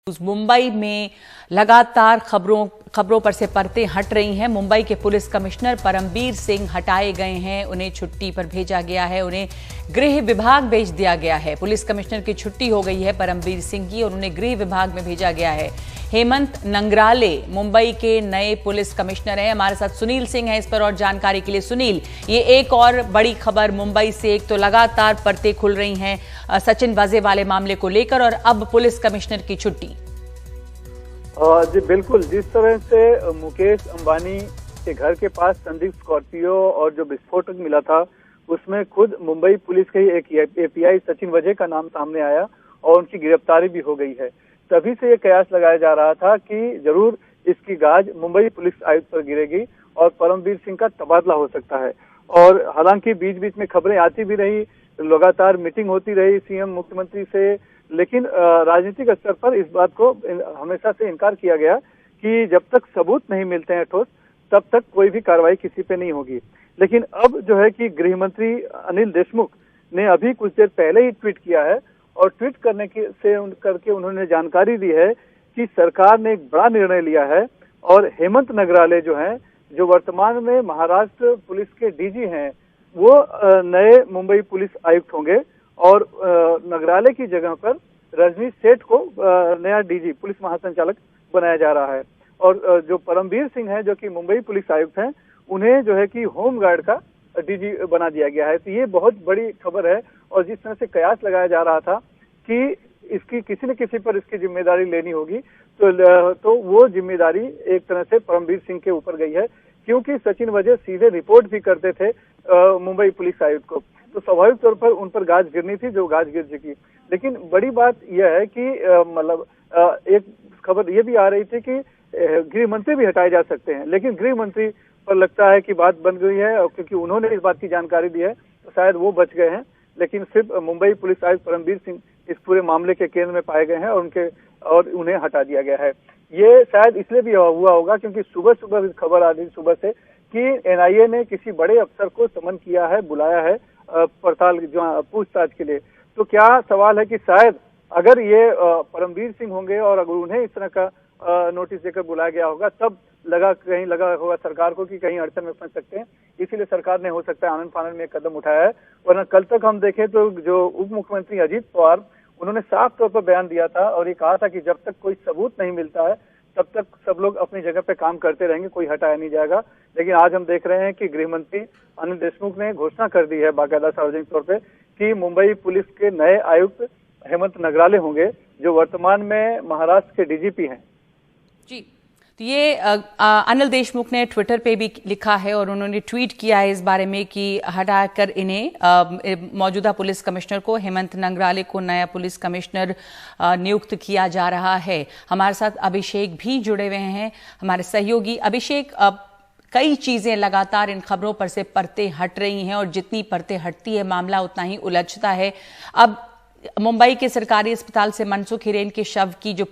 मुंबई में लगातार खबरों पर से परतें हट रही हैं। मुंबई के पुलिस कमिश्नर परमबीर सिंह हटाए गए हैं, उन्हें छुट्टी पर भेजा गया है, उन्हें गृह विभाग भेज दिया गया है। पुलिस कमिश्नर की छुट्टी हो गई है परमबीर सिंह की और उन्हें गृह विभाग में भेजा गया है। हेमंत नंगराले मुंबई के नए पुलिस कमिश्नर हैं। हमारे साथ सुनील सिंह हैं इस पर और जानकारी के लिए। सुनील, ये एक और बड़ी खबर मुंबई से, एक तो लगातार परतें खुल रही हैं सचिन वाजे वाले मामले को लेकर और अब पुलिस कमिश्नर की छुट्टी। जी बिल्कुल, जिस तरह से मुकेश अंबानी के घर के पास संदिग्ध स्कॉर्पियो और जो विस्फोटक मिला था उसमें खुद मुंबई पुलिस के ही एक एपीआई सचिन वाजे का नाम सामने आया और उनकी गिरफ्तारी भी हो गई है। तभी से ये कयास लगाया जा रहा था कि जरूर इसकी गाज मुंबई पुलिस आयुक्त पर गिरेगी और परमबीर सिंह का तबादला हो सकता है। और हालांकि बीच बीच में खबरें आती भी रही, लगातार मीटिंग होती रही सीएम मुख्यमंत्री से, लेकिन राजनीतिक स्तर पर इस बात को हमेशा से इनकार किया गया कि जब तक सबूत नहीं मिलते हैं ठोस, तब तक कोई भी कार्रवाई किसी पे नहीं होगी। लेकिन अब जो है कि गृह मंत्री अनिल देशमुख ने अभी कुछ देर पहले ही ट्वीट किया है और ट्वीट करके उन्होंने जानकारी दी है कि सरकार ने एक बड़ा निर्णय लिया है और हेमंत नगराले जो हैं, जो वर्तमान में महाराष्ट्र पुलिस के डीजी हैं, वो नए मुंबई पुलिस आयुक्त होंगे और नगराले की जगह पर रजनीश सेठ को नया डीजी पुलिस महासंचालक बनाया जा रहा है। और जो परमबीर सिंह हैं, जो कि मुंबई पुलिस आयुक्त हैं, उन्हें जो है कि होम गार्ड का डीजी बना दिया गया है। तो ये बहुत बड़ी खबर है और जिस तरह से कयास लगाया जा रहा था कि इसकी किसी न किसी पर इसकी जिम्मेदारी लेनी होगी, तो वो जिम्मेदारी एक तरह से परमबीर सिंह के ऊपर गई है, क्योंकि सचिन वाजे सीधे रिपोर्ट भी करते थे मुंबई पुलिस आयुक्त को, तो स्वाभाविक तौर पर उन पर गाज गिरनी थी, जो गाज गिर चुकी। लेकिन बड़ी बात यह है कि मतलब एक खबर ये भी आ रही थी कि गृह मंत्री भी हटाए जा सकते हैं, लेकिन गृह मंत्री पर लगता है कि बात बन गई है और क्योंकि उन्होंने इस बात की जानकारी दी है तो शायद वो बच गए हैं। लेकिन सिर्फ मुंबई पुलिस आयुक्त परमबीर सिंह इस पूरे मामले के केंद्र में पाए गए हैं और उन्हें हटा दिया गया है। ये शायद इसलिए भी हुआ होगा क्योंकि सुबह सुबह खबर आ रही सुबह से कि एनआईए ने किसी बड़े अफसर को समन किया है, बुलाया है पड़ताल पूछताछ के लिए। तो क्या सवाल है कि शायद अगर ये परमबीर सिंह होंगे और अगर उन्हें इस तरह का नोटिस देकर बुलाया गया होगा, तब कहीं लगा होगा सरकार को कि कहीं अड़चन में फंस सकते हैं, इसीलिए सरकार ने हो सकता है आनन फानन में एक कदम उठाया है। वरना कल तक हम देखें तो जो उप मुख्यमंत्री अजीत पवार, उन्होंने साफ तौर पर बयान दिया था और ये कहा था कि जब तक कोई सबूत नहीं मिलता है तब तक सब लोग अपनी जगह पे काम करते रहेंगे, कोई हटाया नहीं जाएगा। लेकिन आज हम देख रहे हैं कि गृह मंत्री अनिल देशमुख ने घोषणा कर दी है बाकायदा सार्वजनिक तौर पे कि मुंबई पुलिस के नए आयुक्त हेमंत नगराले होंगे, जो वर्तमान में महाराष्ट्र के डीजीपी हैं। जी, तो ये अनिल देशमुख ने ट्विटर पे भी लिखा है और उन्होंने ट्वीट किया है इस बारे में कि हटाकर इन्हें मौजूदा पुलिस कमिश्नर को, हेमंत नंगराले को नया पुलिस कमिश्नर नियुक्त किया जा रहा है। हमारे साथ अभिषेक भी जुड़े हुए हैं, हमारे सहयोगी। अभिषेक, कई चीजें लगातार इन खबरों पर से परतें हट रही हैं और जितनी परतें हटती है मामला उतना ही उलझता है। अब मुंबई के सरकारी अस्पताल से मनसुख हिरेन के शव की जो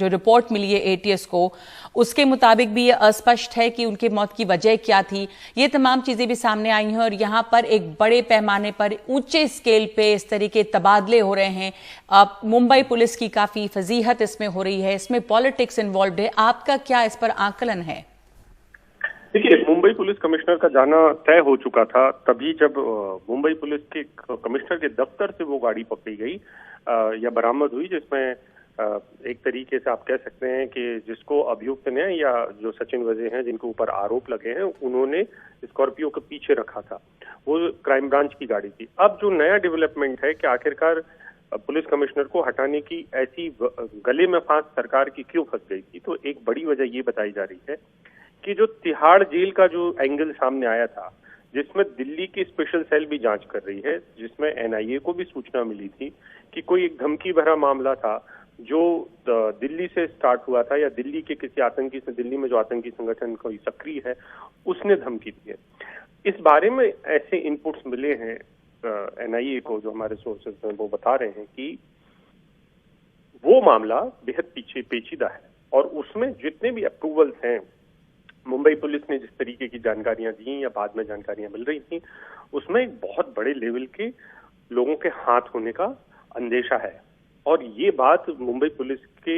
रिपोर्ट मिली है एटीएस को, उसके मुताबिक भी ये अस्पष्ट है कि उनके मौत की वजह क्या थी। ये तमाम चीजें भी सामने आई हैं और यहाँ पर एक बड़े पैमाने पर ऊंचे स्केल पे इस तरह के तबादले हो रहे हैं। मुंबई पुलिस की काफी फजीहत इसमें हो रही है, इसमें पॉलिटिक्स इन्वॉल्व है। आपका क्या इस पर आकलन है? देखिए, मुंबई पुलिस कमिश्नर का जाना तय हो चुका था तभी जब मुंबई पुलिस के कमिश्नर के दफ्तर से वो गाड़ी पकड़ी गई या बरामद हुई, जिसमें एक तरीके से आप कह सकते हैं कि जिसको अभियुक्त ने या जो सचिन वाजे हैं जिनके ऊपर आरोप लगे हैं, उन्होंने स्कॉर्पियो के पीछे रखा था। वो क्राइम ब्रांच की गाड़ी थी। अब जो नया डेवलपमेंट है कि आखिरकार पुलिस कमिश्नर को हटाने की ऐसी गले में फांस सरकार की क्यों फंस गई थी, तो एक बड़ी वजह ये बताई जा रही है कि जो तिहाड़ जेल का जो एंगल सामने आया था, जिसमें दिल्ली की स्पेशल सेल भी जांच कर रही है, जिसमें एनआईए को भी सूचना मिली थी कि कोई एक धमकी भरा मामला था जो दिल्ली से स्टार्ट हुआ था या दिल्ली के किसी आतंकी से, दिल्ली में जो आतंकी संगठन कोई सक्रिय है उसने धमकी दी है। इस बारे में ऐसे इनपुट्स मिले हैं एनआईए को, जो हमारे सोर्सेज हैं वो बता रहे हैं कि वो मामला बेहद पेचीदा है और उसमें जितने भी अप्रूवल्स हैं, मुंबई पुलिस ने जिस तरीके की जानकारियां दी या बाद में जानकारियां मिल रही थी, उसमें एक बहुत बड़े लेवल के लोगों के हाथ होने का अंदेशा है। और ये बात मुंबई पुलिस के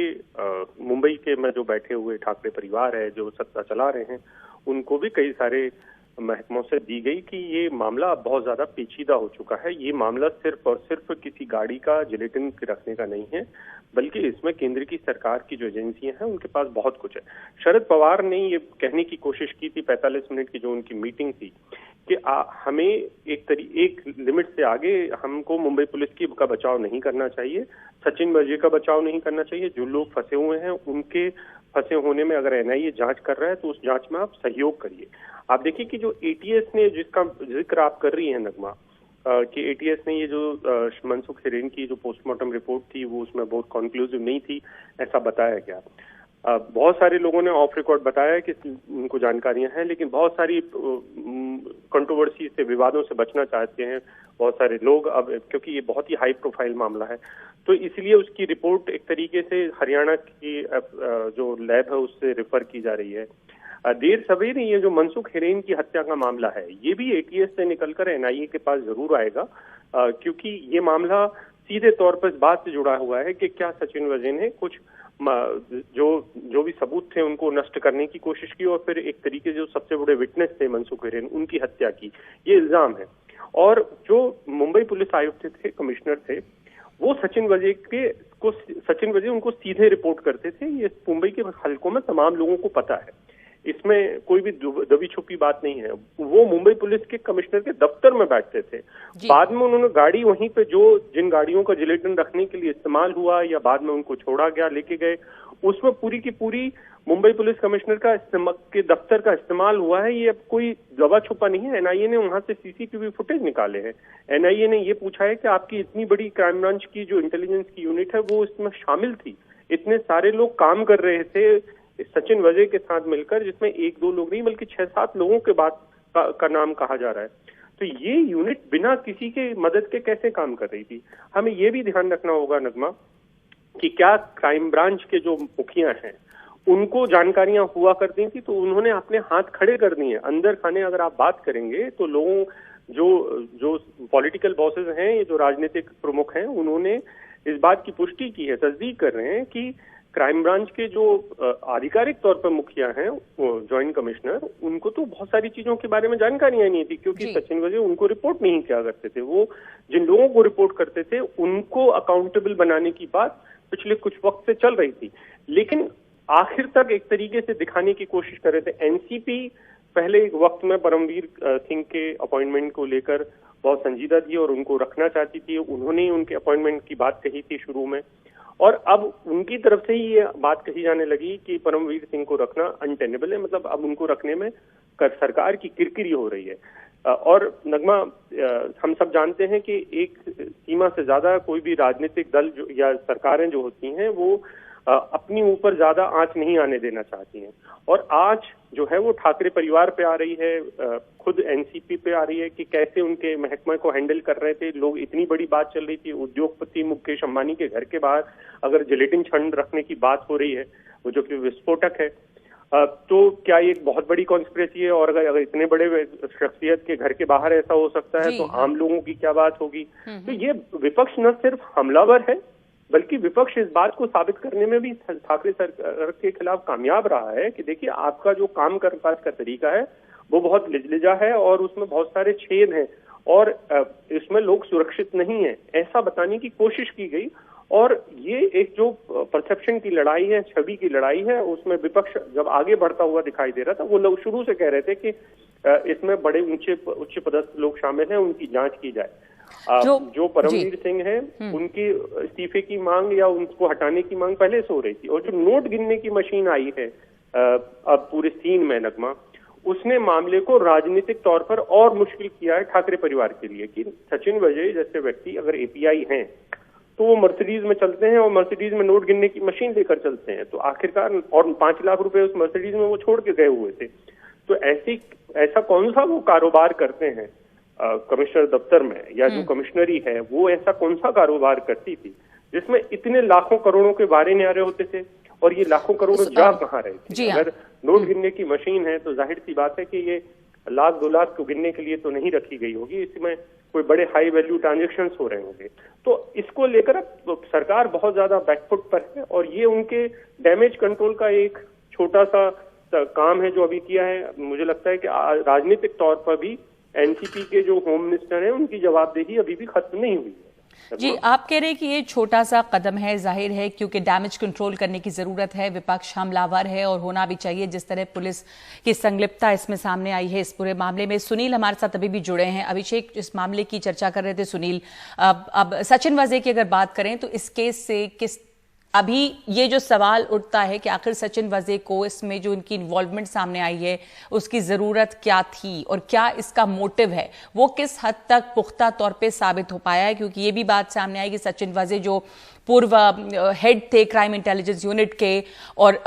मुंबई के में जो बैठे हुए ठाकरे परिवार है, जो सत्ता चला रहे हैं, उनको भी कई सारे महकमों से दी गई कि ये मामला अब बहुत ज्यादा पेचीदा हो चुका है। ये मामला सिर्फ और सिर्फ किसी गाड़ी का जिलेटिन रखने का नहीं है, बल्कि इसमें केंद्र की सरकार की जो एजेंसियां हैं उनके पास बहुत कुछ है। शरद पवार ने ये कहने की कोशिश की थी 45 मिनट की जो उनकी मीटिंग थी कि हमें एक लिमिट से आगे हमको मुंबई पुलिस की का बचाव नहीं करना चाहिए, सचिन वाजे का बचाव नहीं करना चाहिए। जो लोग फंसे हुए हैं उनके फंसे होने में अगर एनआईए जांच कर रहा है तो उस जांच में आप सहयोग करिए। आप देखिए कि जो एटीएस ने, जिसका जिक्र आप कर रही हैं नगमा, कि एटीएस ने ये जो मनसुख हिरेन की जो पोस्टमार्टम रिपोर्ट थी वो उसमें बहुत कंक्लूसिव नहीं थी, ऐसा बताया गया। बहुत सारे लोगों ने ऑफ रिकॉर्ड बताया कि उनको जानकारियां हैं, लेकिन बहुत सारी कंट्रोवर्सी से, विवादों से बचना चाहते हैं बहुत सारे लोग अब, क्योंकि ये बहुत ही हाई प्रोफाइल मामला है। तो इसलिए उसकी रिपोर्ट एक तरीके से हरियाणा की जो लैब है उससे रेफर की जा रही है। देर सवेर ये जो मनसुख हिरेन की हत्या का मामला है ये भी एटीएस से निकलकर एनआईए के पास जरूर आएगा, क्योंकि ये मामला सीधे तौर पर इस बात से जुड़ा हुआ है कि क्या सचिन वाजे ने कुछ जो भी सबूत थे उनको नष्ट करने की कोशिश की और फिर एक तरीके से जो सबसे बड़े विटनेस थे मनसुख हिरेन, उनकी हत्या की, ये इल्जाम है। और जो मुंबई पुलिस आयुक्त थे, कमिश्नर थे, वो सचिन वाजे उनको सीधे रिपोर्ट करते थे। ये मुंबई के हलकों में तमाम लोगों को पता है, इसमें कोई भी दबी छुपी बात नहीं है। वो मुंबई पुलिस के कमिश्नर के दफ्तर में बैठते थे। बाद में उन्होंने गाड़ी वहीं पे जिन गाड़ियों का जिलेटिन रखने के लिए इस्तेमाल हुआ या बाद में उनको छोड़ा गया, लेके गए, उसमें पूरी की पूरी मुंबई पुलिस कमिश्नर के दफ्तर का इस्तेमाल हुआ है। ये अब कोई दबा छुपा नहीं है। एनआईए ने वहां से सीसीटीवी फुटेज निकाले हैं। एनआईए ने ये पूछा है कि आपकी इतनी बड़ी क्राइम ब्रांच की जो इंटेलिजेंस की यूनिट है वो इसमें शामिल थी, इतने सारे लोग काम कर रहे थे सचिन वाजे के साथ मिलकर, जिसमें 1-2 लोग नहीं बल्कि 6-7 लोगों के बात का नाम कहा जा रहा है। तो ये यूनिट बिना किसी के मदद के कैसे काम कर रही थी? हमें ये भी ध्यान रखना होगा नगमा कि क्या क्राइम ब्रांच के जो मुखिया हैं उनको जानकारियां हुआ करती थी, तो उन्होंने अपने हाथ खड़े कर दिए अंदर खाने। अगर आप बात करेंगे तो लोगों जो पॉलिटिकल बॉसेस हैं, ये जो राजनीतिक प्रमुख हैं, उन्होंने इस बात की पुष्टि की है, तस्दीक कर रहे हैं कि क्राइम ब्रांच के जो आधिकारिक तौर पर मुखिया हैं, जॉइंट कमिश्नर, उनको तो बहुत सारी चीजों के बारे में जानकारियां नहीं थी, क्योंकि सचिन वाजे उनको रिपोर्ट नहीं किया करते थे। वो जिन लोगों को रिपोर्ट करते थे उनको अकाउंटेबल बनाने की बात पिछले कुछ वक्त से चल रही थी, लेकिन आखिर तक एक तरीके से दिखाने की कोशिश कर रहे थे। एनसीपी पहले एक वक्त में परमवीर सिंह के अपॉइंटमेंट को लेकर बहुत संजीदा थी और उनको रखना चाहती थी। उन्होंने उनके अपॉइंटमेंट की बात कही थी शुरू में, और अब उनकी तरफ से ही ये बात कही जाने लगी कि परमवीर सिंह को रखना अनटेनेबल है, मतलब अब उनको रखने में सरकार की किरकिरी हो रही है। और नगमा, हम सब जानते हैं कि एक सीमा से ज्यादा कोई भी राजनीतिक दल या सरकारें जो होती हैं वो अपनी ऊपर ज्यादा आंच नहीं आने देना चाहती हैं, और आंच जो है वो ठाकरे परिवार पे आ रही है, खुद एनसीपी पे आ रही है कि कैसे उनके महकमे को हैंडल कर रहे थे लोग। इतनी बड़ी बात चल रही थी, उद्योगपति मुकेश अंबानी के घर के बाहर अगर जिलेटिन छंड रखने की बात हो रही है, वो जो कि विस्फोटक है, तो क्या ये एक बहुत बड़ी कॉन्स्पिरेसी है? और अगर इतने बड़े शख्सियत के घर के बाहर ऐसा हो सकता है तो आम लोगों की क्या बात होगी? तो ये विपक्ष न सिर्फ हमलावर है, बल्कि विपक्ष इस बात को साबित करने में भी ठाकरे सरकार के खिलाफ कामयाब रहा है कि देखिए आपका जो काम करने का तरीका है वो बहुत लिजलिजा है और उसमें बहुत सारे छेद हैं और इसमें लोग सुरक्षित नहीं है, ऐसा बताने की कोशिश की गई। और ये एक जो परसेप्शन की लड़ाई है, छवि की लड़ाई है, उसमें विपक्ष जब आगे बढ़ता हुआ दिखाई दे रहा था, वो लोग शुरू से कह रहे थे कि इसमें बड़े उच्च पदस्थ लोग शामिल हैं, उनकी जांच की जाए। जो परमवीर सिंह है उनकी इस्तीफे की मांग या उनको हटाने की मांग पहले से हो रही थी। और जो नोट गिनने की मशीन आई है अब पूरे सीन में नगमा, उसने मामले को राजनीतिक तौर पर और मुश्किल किया है ठाकरे परिवार के लिए कि सचिन वाजे जैसे व्यक्ति अगर एपीआई हैं तो वो मर्सिडीज में चलते हैं और मर्सिडीज में नोट गिनने की मशीन लेकर चलते हैं, तो आखिरकार और 5 लाख रुपए उस मर्सिडीज में वो छोड़ के गए हुए थे। तो ऐसा कौन सा वो कारोबार करते हैं कमिश्नर दफ्तर में, या जो कमिश्नरी है वो ऐसा कौन सा कारोबार करती थी जिसमें इतने लाखों करोड़ों के बारे न्यारे होते थे और ये लाखों करोड़ जा कहाँ रहे थे? अगर नोट गिनने की मशीन है तो जाहिर सी बात है कि ये 1-2 लाख को गिनने के लिए तो नहीं रखी गई होगी, इसमें कोई बड़े हाई वैल्यू ट्रांजेक्शन हो रहे होंगे। तो इसको लेकर अब सरकार बहुत ज्यादा बैकफुट पर है और ये उनके डैमेज कंट्रोल का एक छोटा सा काम है जो अभी किया है। मुझे लगता है कि राजनीतिक तौर पर भी एनसीपी के जो होम मिनिस्टर हैं उनकी जवाबदेही अभी भी खत्म नहीं हुई है। जी, आप कह रहे हैं कि ये छोटा सा कदम है, जाहिर है, क्योंकि डैमेज कंट्रोल करने की जरूरत है, विपक्ष हमलावर है और होना भी चाहिए। जिस तरह पुलिस की संलिप्तता इसमें सामने आई है इस पूरे मामले में। सुनील हमारे साथ अभी भी जुड़े हैं। अभिषेक इस मामले की चर्चा कर रहे थे सुनील। अब सचिन वाजे की अगर बात करें तो इस केस से अभी ये जो सवाल उठता है कि आखिर सचिन वाजे को इसमें जो इनकी इन्वॉल्वमेंट सामने आई है उसकी जरूरत क्या थी और क्या इसका मोटिव है, वो किस हद तक पुख्ता तौर पे साबित हो पाया है। क्योंकि ये भी बात सामने आई कि सचिन वाजे जो पूर्व हेड थे क्राइम इंटेलिजेंस यूनिट के, और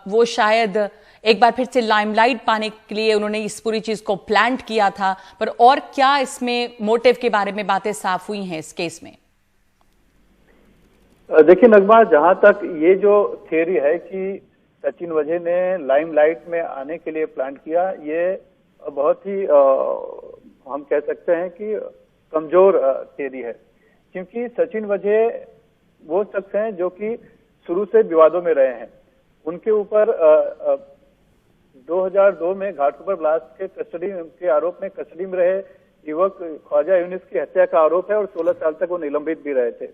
वो शायद एक बार फिर से लाइमलाइट पाने के लिए उन्होंने इस पूरी चीज को प्लांट किया था। पर और क्या इसमें मोटिव के बारे में बातें साफ हुई हैं इस केस में? देखिए नगमा, जहां तक ये जो थियरी है कि सचिन वाजे ने लाइमलाइट में आने के लिए प्लान किया, ये बहुत ही हम कह सकते हैं कि कमजोर थियरी है। क्योंकि सचिन वाजे वो शख्स हैं जो कि शुरू से विवादों में रहे हैं। उनके ऊपर 2002 में घाटकोपर ब्लास्ट के कस्टडी के आरोप में कस्टडी में रहे युवक ख्वाजा यूनिस की हत्या का आरोप है और 16 साल तक वो निलंबित भी रहे थे।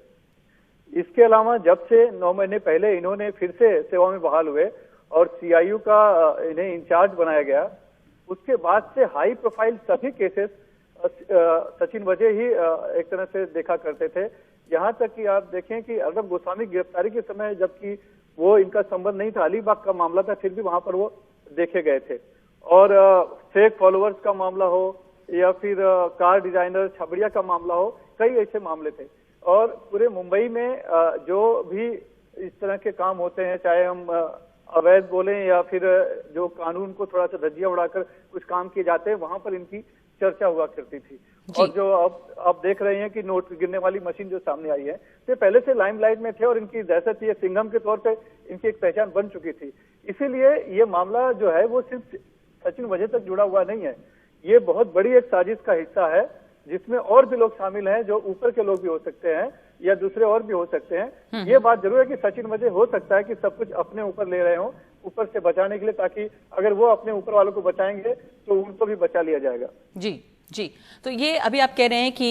इसके अलावा जब से 9 महीने पहले इन्होंने फिर से सेवा में बहाल हुए और सीआईयू का इन्हें इंचार्ज बनाया गया, उसके बाद से हाई प्रोफाइल सभी केसेस सचिन वाजे ही एक तरह से देखा करते थे। यहाँ तक कि आप देखें कि अर्नब गोस्वामी गिरफ्तारी के समय, जबकि वो इनका संबंध नहीं था, अलीबाग का मामला था, फिर भी वहां पर वो देखे गए थे। और फेक फॉलोअर्स का मामला हो या फिर कार डिजाइनर छबड़िया का मामला हो, कई ऐसे मामले थे। और पूरे मुंबई में जो भी इस तरह के काम होते हैं, चाहे हम अवैध बोलें या फिर जो कानून को थोड़ा सा धज्जियां उड़ाकर कुछ काम किए जाते हैं, वहां पर इनकी चर्चा हुआ करती थी। और जो अब देख रहे हैं कि नोट गिरने वाली मशीन जो सामने आई है, तो पहले से लाइमलाइट में थे और इनकी दहशत ये सिंघम के तौर पे इनकी एक पहचान बन चुकी थी। इसीलिए ये मामला जो है वो सिर्फ सचिन वाजे तक जुड़ा हुआ नहीं है, ये बहुत बड़ी एक साजिश का हिस्सा है जिसमें और भी लोग शामिल हैं, जो ऊपर के लोग भी हो सकते हैं या दूसरे और भी हो सकते हैं। ये बात जरूर है कि सचिन वाजे हो सकता है कि सब कुछ अपने ऊपर ले रहे हो, ऊपर से बचाने के लिए, ताकि अगर वो अपने ऊपर वालों को बचाएंगे तो उनको भी बचा लिया जाएगा। जी जी, तो ये अभी आप कह रहे हैं कि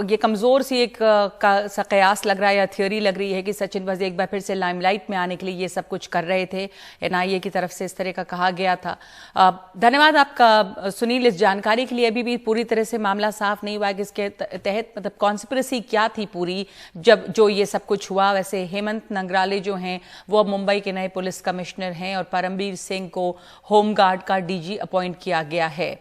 ये कमजोर सी एक सा कयास लग रहा है या थ्योरी लग रही है कि सचिन वाजे एक बार फिर से लाइमलाइट में आने के लिए ये सब कुछ कर रहे थे। एनआईए की तरफ से इस तरह का कहा गया था। धन्यवाद आपका सुनील इस जानकारी के लिए। अभी भी पूरी तरह से मामला साफ नहीं हुआ है कि इसके तहत मतलब कॉन्स्पिरेसी क्या थी पूरी, जब जो ये सब कुछ हुआ। वैसे हेमंत नंगराले जो हैं वो अब मुंबई के नए पुलिस कमिश्नर हैं और परमबीर सिंह को होमगार्ड का डीजी अपॉइंट किया गया है।